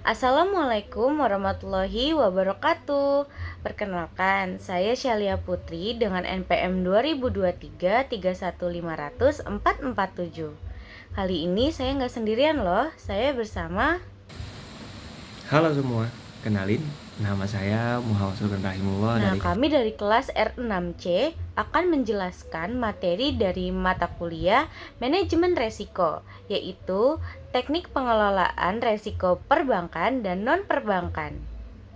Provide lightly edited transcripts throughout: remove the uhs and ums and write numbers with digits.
Assalamualaikum warahmatullahi wabarakatuh. Perkenalkan, saya Syalia Putri dengan NPM 2023 31500 447. Kali ini saya nggak sendirian loh, saya bersama. Halo semua, kenalin, nama saya Muhammad Sultan Rahimullah Nah, dari kami dari kelas R6C akan menjelaskan materi dari mata kuliah Manajemen Resiko, yaitu teknik pengelolaan resiko perbankan dan non-perbankan.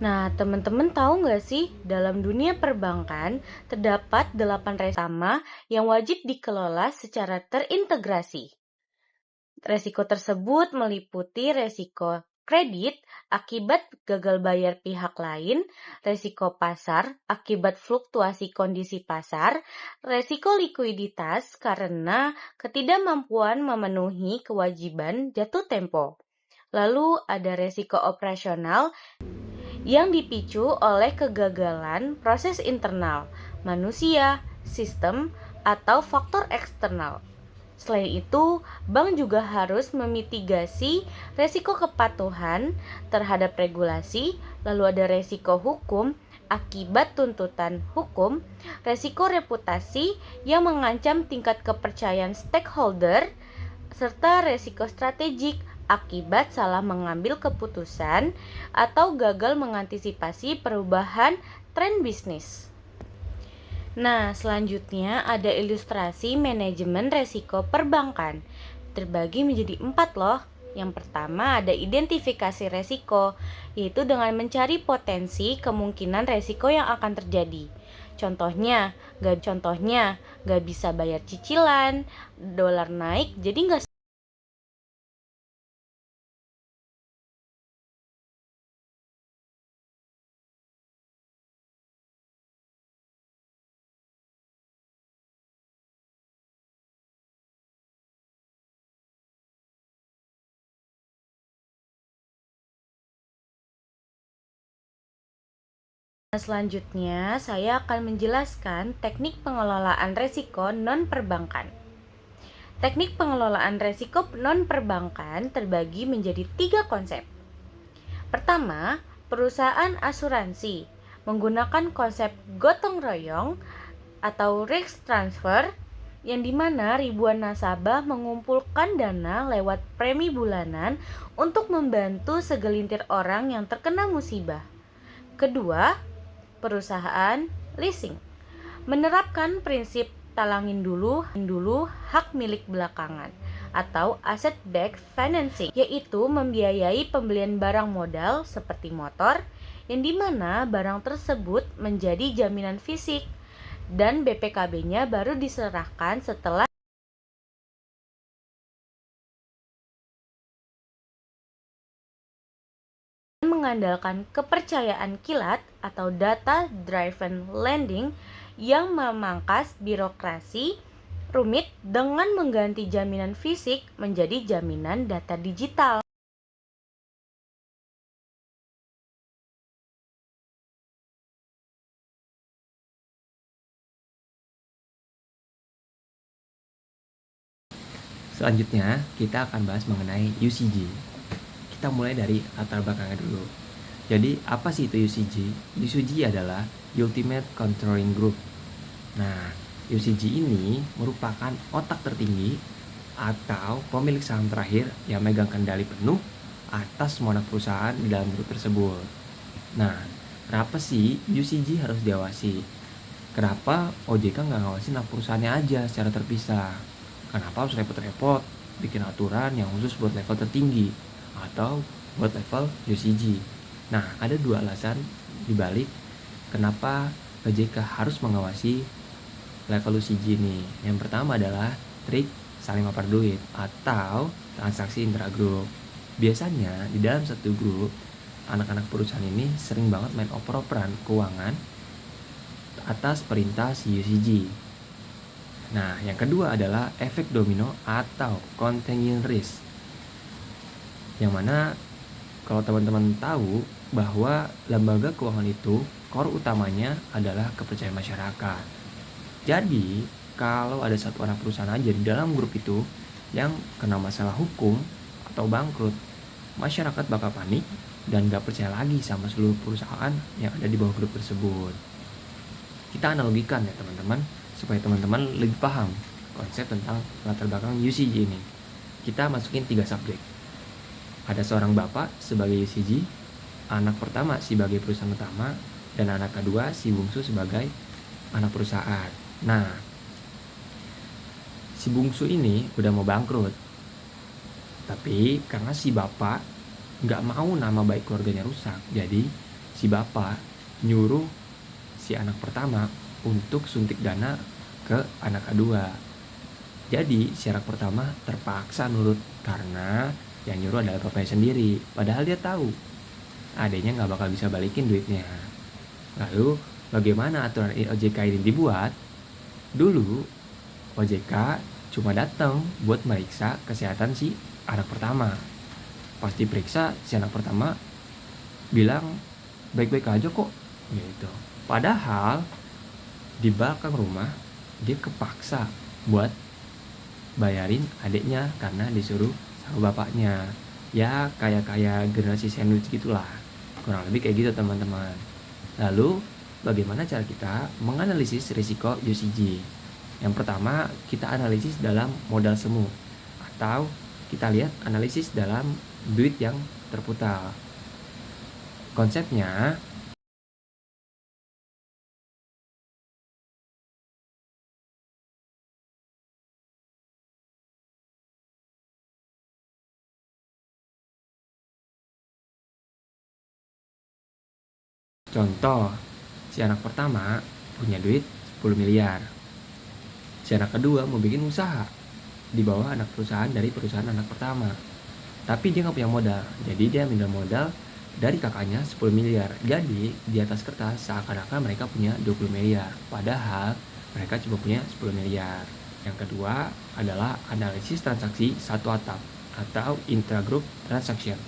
Nah, teman-teman tahu nggak sih, dalam dunia perbankan terdapat 8 resiko utama yang wajib dikelola secara terintegrasi. Resiko tersebut meliputi resiko kredit akibat gagal bayar pihak lain, resiko pasar akibat fluktuasi kondisi pasar, resiko likuiditas karena ketidakmampuan memenuhi kewajiban jatuh tempo. Lalu ada resiko operasional yang dipicu oleh kegagalan proses internal, manusia, sistem, atau faktor eksternal. Selain itu, bank juga harus memitigasi resiko kepatuhan terhadap regulasi, lalu ada resiko hukum akibat tuntutan hukum, resiko reputasi yang mengancam tingkat kepercayaan stakeholder, serta resiko strategik akibat salah mengambil keputusan atau gagal mengantisipasi perubahan tren bisnis. Nah, selanjutnya ada ilustrasi manajemen resiko perbankan. Terbagi menjadi 4 loh. Yang pertama ada identifikasi resiko, yaitu dengan mencari potensi kemungkinan resiko yang akan terjadi. Contohnya, gak bisa bayar cicilan, dolar naik, jadi gak. Selanjutnya, saya akan menjelaskan teknik pengelolaan resiko non-perbankan. Teknik pengelolaan resiko non-perbankan terbagi menjadi 3 konsep. Pertama, perusahaan asuransi menggunakan konsep gotong royong atau risk transfer, yang dimana ribuan nasabah mengumpulkan dana lewat premi bulanan untuk membantu segelintir orang yang terkena musibah. Kedua, perusahaan leasing menerapkan prinsip talangin dulu hak milik belakangan atau asset backed financing, yaitu membiayai pembelian barang modal seperti motor, yang dimana barang tersebut menjadi jaminan fisik dan BPKB-nya baru diserahkan setelah mengandalkan kepercayaan kilat atau data driven lending yang memangkas birokrasi rumit dengan mengganti jaminan fisik menjadi jaminan data digital. Selanjutnya, kita akan bahas mengenai UCG. Kita mulai dari latar belakangnya dulu. Jadi, apa sih itu UCG? UCG adalah Ultimate Controlling Group. Nah, UCG ini merupakan otak tertinggi atau pemilik saham terakhir yang megang kendali penuh atas semua anak perusahaan di dalam grup tersebut. Nah, kenapa sih UCG harus diawasi? Kenapa OJK nggak ngawasin anak perusahaannya aja secara terpisah? Kenapa harus repot-repot bikin aturan yang khusus buat level tertinggi atau buat level UCG? Nah, ada 2 alasan dibalik kenapa OJK harus mengawasi level UCG ini. Yang pertama adalah trik saling lapar duit atau transaksi intragrup. Biasanya di dalam satu grup, anak-anak perusahaan ini sering banget main oper-operan keuangan atas perintah si UCG. Nah, yang kedua adalah efek domino atau contagion risk. Yang mana kalau teman-teman tahu bahwa lembaga keuangan itu core utamanya adalah kepercayaan masyarakat. Jadi, kalau ada satu anak perusahaan aja di dalam grup itu yang kena masalah hukum atau bangkrut, masyarakat bakal panik dan gak percaya lagi sama seluruh perusahaan yang ada di bawah grup tersebut. Kita analogikan ya teman-teman, supaya teman-teman lebih paham konsep tentang latar belakang UCG ini. Kita masukin 3 subjek. Ada seorang bapak sebagai UCG, anak pertama sebagai perusahaan utama, dan anak kedua si bungsu sebagai anak perusahaan. Nah, si bungsu ini udah mau bangkrut, tapi karena si bapak nggak mau nama baik keluarganya rusak, jadi si bapak nyuruh si anak pertama untuk suntik dana ke anak kedua. Jadi si anak pertama terpaksa nurut karena yang nyuruh adalah bapaknya sendiri. Padahal dia tahu adanya nggak bakal bisa balikin duitnya. Lalu bagaimana aturan OJK ini dibuat? Dulu OJK cuma datang buat meriksa kesehatan si anak pertama. Pas diperiksa si anak pertama bilang baik-baik aja kok gitu. Padahal di belakang rumah dia kepaksa buat bayarin adiknya karena disuruh sama bapaknya. Ya kayak generasi sandwich gitulah, kurang lebih kayak gitu teman-teman. Lalu bagaimana cara kita menganalisis risiko UCG? Yang pertama, kita analisis dalam modal semu, atau kita lihat analisis dalam duit yang terputar. Konsepnya, contoh, si anak pertama punya duit 10 miliar. Si anak kedua mau bikin usaha di bawah anak perusahaan dari perusahaan anak pertama. Tapi dia nggak punya modal, jadi dia minta modal dari kakaknya 10 miliar. Jadi di atas kertas seakan-akan mereka punya 20 miliar, padahal mereka cuma punya 10 miliar. Yang kedua adalah analisis transaksi satu atap atau intragroup transaction.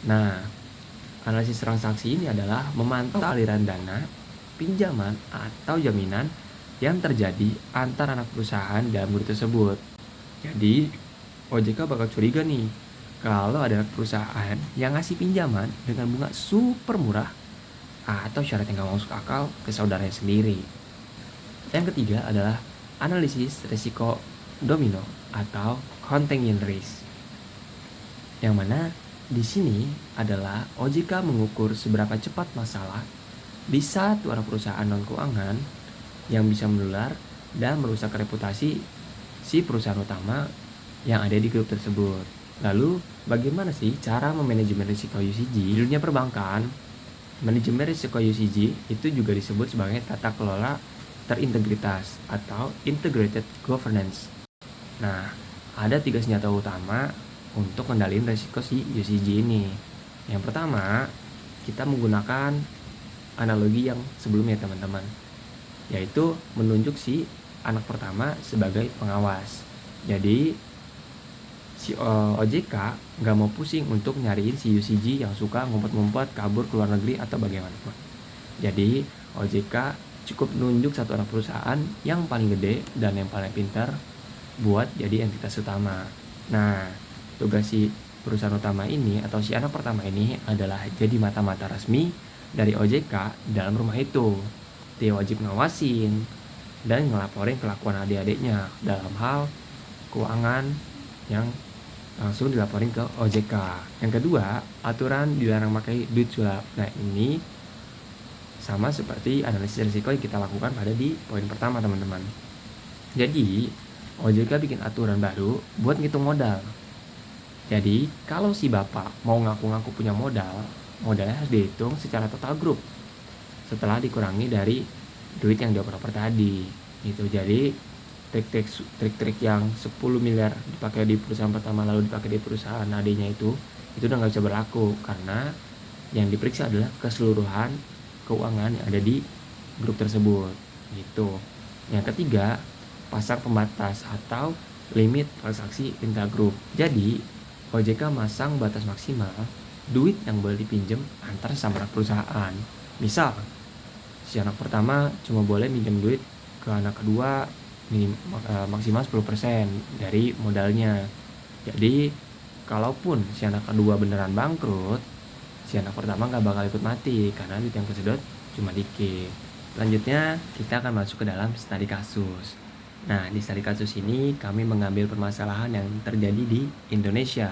Nah, analisis transaksi ini adalah memantau aliran dana, pinjaman, atau jaminan yang terjadi antar anak perusahaan dalam grup tersebut. Jadi, OJK bakal curiga nih kalau ada perusahaan yang ngasih pinjaman dengan bunga super murah atau syarat yang gak masuk akal ke saudaranya sendiri. Yang ketiga adalah analisis risiko domino atau contagion risk. Yang mana di sini adalah OJK mengukur seberapa cepat masalah di satu anak perusahaan non keuangan yang bisa menular dan merusak reputasi si perusahaan utama yang ada di grup tersebut. Lalu, bagaimana sih cara memanajemen risiko UCG? Di dunia perbankan, manajemen risiko UCG itu juga disebut sebagai tata kelola terintegritas atau integrated governance. Nah, ada 3 senjata utama untuk kendaliin risiko si UCG ini. Yang pertama, kita menggunakan analogi yang sebelumnya teman-teman, yaitu menunjuk si anak pertama sebagai pengawas. Jadi si OJK nggak mau pusing untuk nyariin si UCG yang suka ngumpet-ngumpet kabur ke luar negeri atau bagaimana. Jadi OJK cukup nunjuk satu anak perusahaan yang paling gede dan yang paling pintar buat jadi entitas utama. Nah, tugas si perusahaan utama ini atau si anak pertama ini adalah jadi mata-mata resmi dari OJK dalam rumah itu. Dia wajib ngawasin dan ngelaporin kelakuan adik-adiknya dalam hal keuangan yang langsung dilaporin ke OJK. Yang kedua, aturan dilarang pakai duit sulap. Nah, ini sama seperti analisis risiko yang kita lakukan pada di poin pertama, teman-teman. Jadi, OJK bikin aturan baru buat ngitung modal. Jadi, kalau si bapak mau ngaku-ngaku punya modal, modalnya harus dihitung secara total grup setelah dikurangi dari duit yang dioper-oper tadi. Gitu. Jadi, trik-trik yang 10 miliar dipakai di perusahaan pertama lalu dipakai di perusahaan adanya itu udah nggak bisa berlaku karena yang diperiksa adalah keseluruhan keuangan yang ada di grup tersebut gitu. Yang ketiga, pasar pembatas atau limit transaksi intragroup. Jadi OJK masang batas maksimal duit yang boleh dipinjam antar sama anak perusahaan. Misal si anak pertama cuma boleh minjem duit ke anak kedua maksimal 10% dari modalnya. Jadi kalaupun si anak kedua beneran bangkrut, si anak pertama nggak bakal ikut mati karena duit yang kesedot cuma dikit. Selanjutnya kita akan masuk ke dalam studi kasus. Nah, di studi kasus ini kami mengambil permasalahan yang terjadi di Indonesia.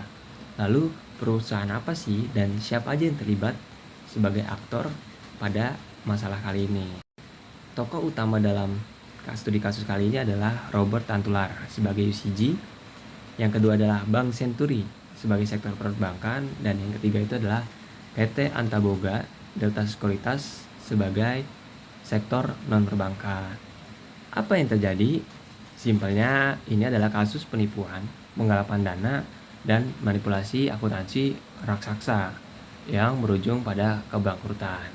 Lalu perusahaan apa sih dan siapa aja yang terlibat sebagai aktor pada masalah kali ini. Tokoh utama dalam studi kasus kali ini adalah Robert Tantular sebagai UCG, yang kedua adalah Bank Senturi sebagai sektor perbankan, dan yang ketiga itu adalah PT Antaboga Delta Sekuritas sebagai sektor non-perbankan. Apa yang terjadi? Simpelnya ini adalah kasus penipuan, penggalapan dana, dan manipulasi akuntansi raksasa yang berujung pada kebangkrutan.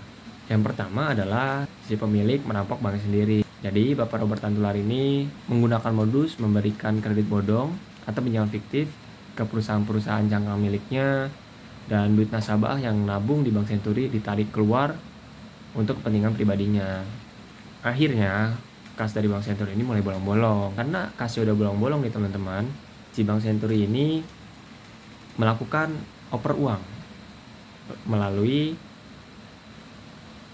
Yang pertama adalah si pemilik merampok bank sendiri. Jadi Bapak Robert Tantular ini menggunakan modus memberikan kredit bodong atau pinjaman fiktif ke perusahaan-perusahaan cangkang miliknya, dan duit nasabah yang nabung di Bank Senturi ditarik keluar untuk kepentingan pribadinya. Akhirnya kas dari Bank Senturi ini mulai bolong-bolong. Karena kasnya udah bolong-bolong nih teman-teman, si Bank Senturi ini melakukan oper uang melalui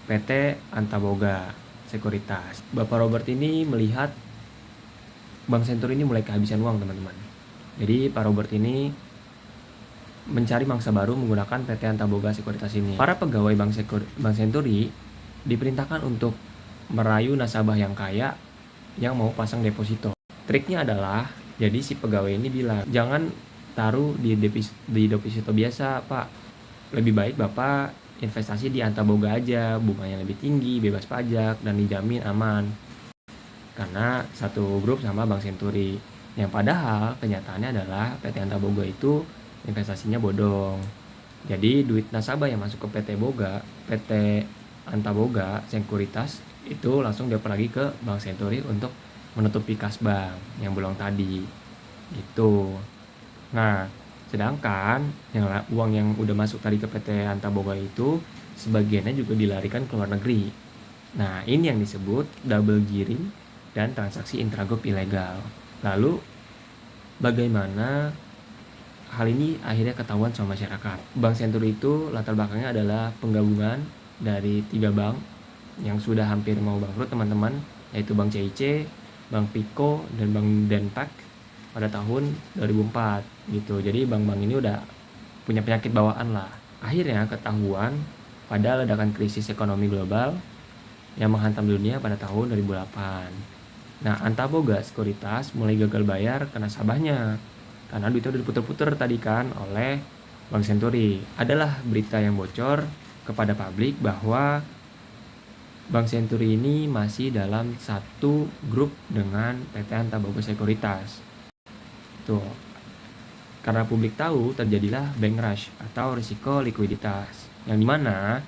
PT Antaboga Sekuritas. Bapak Robert ini melihat Bank Senturi ini mulai kehabisan uang, teman-teman. Jadi Pak Robert ini mencari mangsa baru menggunakan PT Antaboga Sekuritas ini. Para pegawai Bank Senturi diperintahkan untuk merayu nasabah yang kaya yang mau pasang deposito. Triknya adalah, jadi si pegawai ini bilang, jangan taruh di deposito biasa, Pak. Lebih baik Bapak investasi di Antaboga aja, bunganya lebih tinggi, bebas pajak, dan dijamin aman. Karena satu grup sama Bank Senturi. Yang padahal kenyataannya adalah PT Antaboga itu investasinya bodong. Jadi duit nasabah yang masuk ke PT Antaboga Sekuritas itu langsung dioper lagi ke Bank Senturi untuk menutupi kas bank yang bolong tadi. Gitu. Nah, sedangkan uang yang udah masuk tadi ke PT Antaboga itu sebagiannya juga dilarikan ke luar negeri. Nah, ini yang disebut double gearing dan transaksi intragroup ilegal. Lalu bagaimana hal ini akhirnya ketahuan sama masyarakat? Bank Senturi itu latar belakangnya adalah penggabungan dari 3 bank yang sudah hampir mau bangkrut, teman-teman, yaitu Bank CIC, Bank Piko, dan Bank Denpak pada tahun 2004 gitu. Jadi bank-bank ini udah punya penyakit bawaan lah. Akhirnya ketahuan pada ledakan krisis ekonomi global yang menghantam dunia pada tahun 2008. Nah, Antaboga Sekuritas mulai gagal bayar ke nasabahnya karena duitnya udah diputer-puter tadi kan oleh Bank Senturi. Adalah berita yang bocor kepada publik bahwa Bank Senturi ini masih dalam satu grup dengan PT Antaboga Sekuritas. Tuh, karena publik tahu, terjadilah bank rush atau risiko likuiditas, yang dimana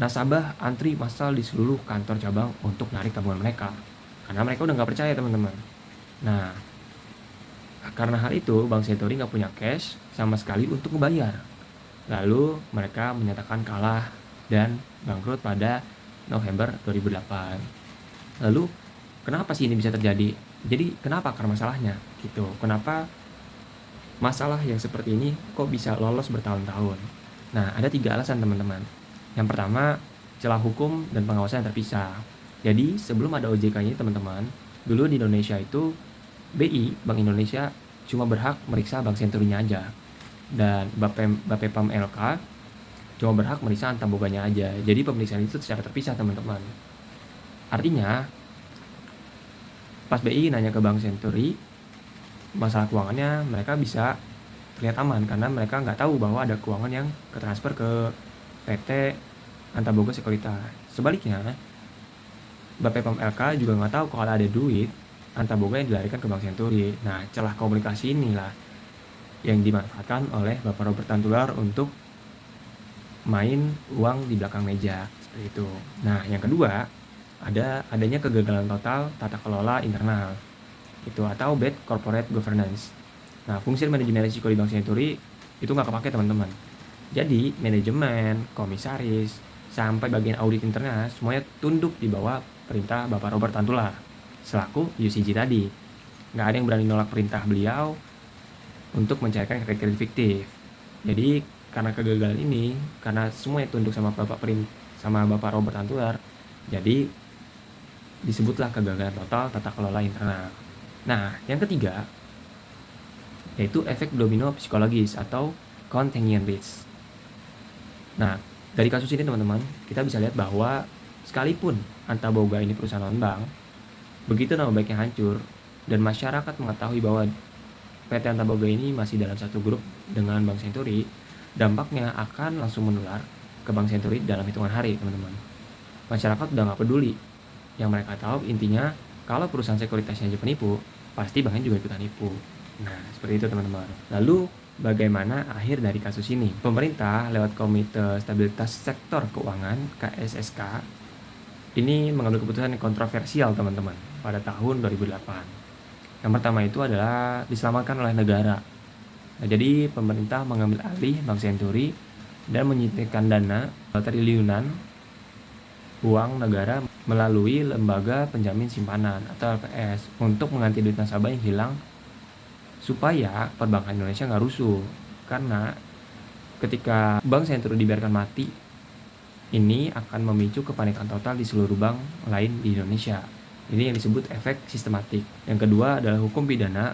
nasabah antri massal di seluruh kantor cabang untuk narik tabungan mereka, karena mereka udah nggak percaya, teman-teman. Nah, karena hal itu Bank Senturi nggak punya cash sama sekali untuk membayar. Lalu mereka menyatakan kalah dan bangkrut pada November 2008. Lalu kenapa sih ini bisa terjadi? Jadi kenapa akar masalahnya gitu? Kenapa masalah yang seperti ini kok bisa lolos bertahun-tahun? Nah, ada 3 alasan, teman-teman. Yang pertama, celah hukum dan pengawasan yang terpisah. Jadi sebelum ada OJK ini, teman-teman, dulu di Indonesia itu BI, Bank Indonesia, cuma berhak meriksa Bank Senturinya aja. Dan Bapepam LK cuma berhak meriksa Antaboganya aja. Jadi pemeriksaan itu secara terpisah, teman-teman. Artinya pas BI nanya ke Bank Senturi masalah keuangannya, mereka bisa terlihat aman karena mereka nggak tahu bahwa ada keuangan yang ketransfer ke PT Antaboga Sekuritas. Sebaliknya, Bapepam LK juga nggak tahu kalau ada duit Antaboga yang dilarikan ke Bank Senturi. Nah, celah komunikasi inilah yang dimanfaatkan oleh Bapak Robert Tantular untuk main uang di belakang meja seperti itu. Nah, yang kedua, adanya kegagalan total tata kelola internal itu atau bad corporate governance. Nah, fungsi manajemen risiko di Bank Senturi itu nggak kepake, teman-teman. Jadi manajemen, komisaris, sampai bagian audit internal semuanya tunduk di bawah perintah Bapak Robert Tantular selaku UCG tadi. Nggak ada yang berani nolak perintah beliau. untuk mencairkan kredit fiktif. Jadi karena kegagalan ini, karena semuanya tunduk sama Bapak Robert Tantular, jadi disebutlah kegagalan total tata kelola internal. Nah, yang ketiga yaitu efek domino psikologis atau contagion risk. Nah, dari kasus ini teman-teman, kita bisa lihat bahwa sekalipun Antaboga ini perusahaan non-bank, begitu nama baiknya hancur dan masyarakat mengetahui bahwa PT Antaboga ini masih dalam satu grup dengan Bank Senturi, dampaknya akan langsung menular ke Bank Senturi dalam hitungan hari, teman-teman. Masyarakat udah nggak peduli. Yang mereka tahu intinya kalau perusahaan sekuritasnya aja penipu, pasti banknya juga ikutan nipu. Nah, seperti itu teman-teman. Lalu bagaimana akhir dari kasus ini? Pemerintah lewat Komite Stabilitas Sektor Keuangan (KSSK) ini mengambil keputusan yang kontroversial teman-teman pada tahun 2008. Yang pertama itu adalah diselamatkan oleh negara. Nah, jadi pemerintah mengambil alih Bank Senturi dan menyuntikkan dana triliunan uang negara melalui lembaga penjamin simpanan atau LPS untuk mengganti duit nasabah yang hilang supaya perbankan Indonesia nggak rusuh. Karena ketika Bank Senturi dibiarkan mati, ini akan memicu kepanikan total di seluruh bank lain di Indonesia. Ini yang disebut efek sistematik. Yang kedua adalah hukum pidana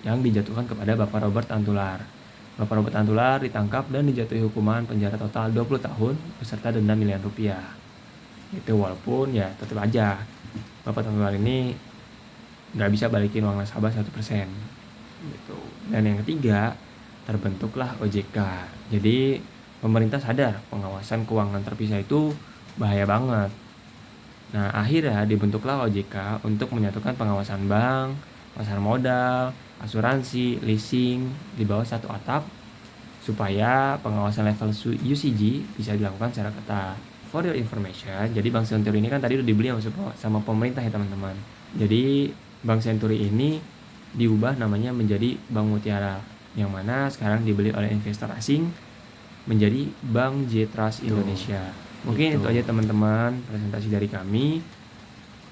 yang dijatuhkan kepada Bapak Robert Tantular. Bapak Robert Tantular ditangkap dan dijatuhi hukuman penjara total 20 tahun beserta denda miliaran rupiah. Itu walaupun ya tetap aja Bapak Tantular ini nggak bisa balikin uang nasabah 100%. Gitu. Dan yang ketiga, terbentuklah OJK. Jadi pemerintah sadar pengawasan keuangan terpisah itu bahaya banget. Nah, akhirnya dibentuklah OJK untuk menyatukan pengawasan bank, pasar modal, asuransi, leasing di bawah satu atap supaya pengawasan level UCG bisa dilakukan secara ketat. For your information, jadi Bank Senturi ini kan tadi udah dibeli sama pemerintah ya teman-teman. Jadi Bank Senturi ini diubah namanya menjadi Bank Mutiara, yang mana sekarang dibeli oleh investor asing menjadi Bank J-Trust Indonesia. Mungkin itu aja teman-teman presentasi dari kami.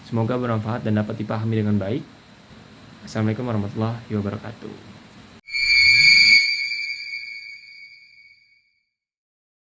Semoga bermanfaat dan dapat dipahami dengan baik. Assalamualaikum warahmatullahi wabarakatuh.